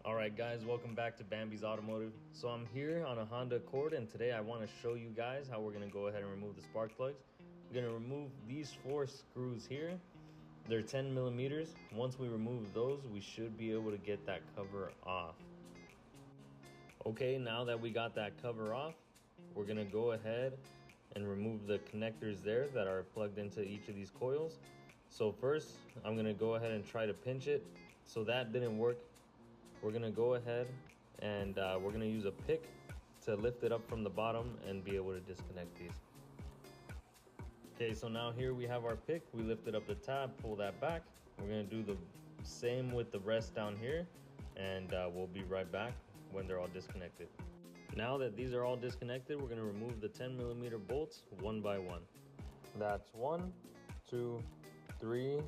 Alright guys, welcome back to Bambi's Automotive. So I'm here on a Honda Accord, and today I want to show you guys how we're going to go ahead and remove the spark plugs. We're going to remove these 4 screws here. They're 10 millimeters. Once we remove those, we should be able to get that cover off. Okay, now that we got that cover off, we're going to go ahead and remove the connectors there that are plugged into each of these coils. So first, I'm going to go ahead and try to pinch it. So that didn't work. We're gonna go ahead and we're gonna use a pick to lift it up from the bottom and be able to disconnect these. Okay, so now here we have our pick. We lifted up the tab, pull that back. We're gonna do the same with the rest down here, and we'll be right back when they're all disconnected. Now that these are all disconnected, we're gonna remove the 10 millimeter bolts one by one. That's 1, 2, 3,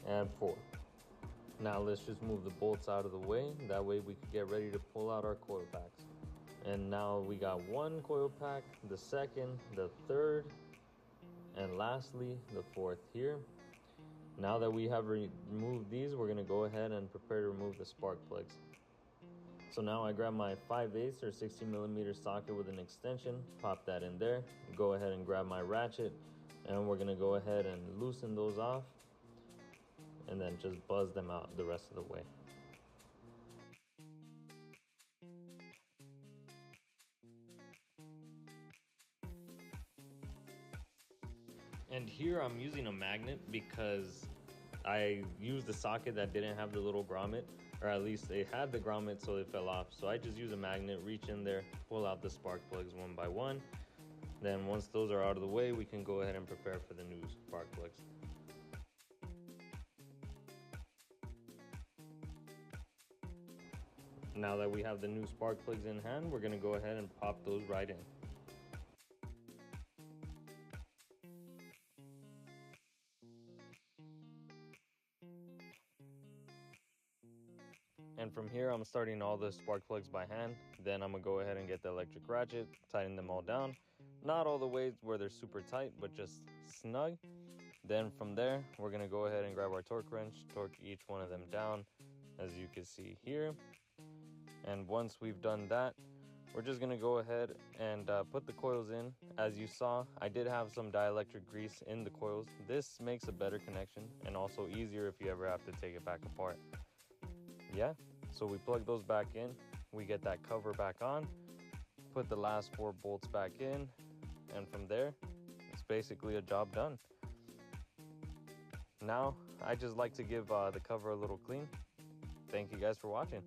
and 4. Now let's just move the bolts out of the way. That way we can get ready to pull out our coil packs. And now we got one coil pack, the second, the third, and lastly the fourth here. Now that we have removed these, we're gonna go ahead and prepare to remove the spark plugs. So now I grab my 5/8 or 60 millimeter socket with an extension, pop that in there, go ahead and grab my ratchet, and we're gonna go ahead and loosen those off and then just buzz them out the rest of the way. And here I'm using a magnet because I used the socket that didn't have the little grommet, or at least it had the grommet so it fell off. So I just use a magnet, reach in there, pull out the spark plugs one by one. Then once those are out of the way, we can go ahead and prepare for the new spark plugs. Now that we have the new spark plugs in hand, we're gonna go ahead and pop those right in. And from here, I'm starting all the spark plugs by hand. Then I'm gonna go ahead and get the electric ratchet, tighten them all down. Not all the way where they're super tight, but just snug. Then from there, we're gonna go ahead and grab our torque wrench, torque each one of them down, as you can see here. And once we've done that, we're just gonna go ahead and put the coils in. As you saw, I did have some dielectric grease in the coils. This makes a better connection and also easier if you ever have to take it back apart. Yeah, so we plug those back in, we get that cover back on, put the last 4 bolts back in, and from there, it's basically a job done. Now, I just like to give the cover a little clean. Thank you guys for watching.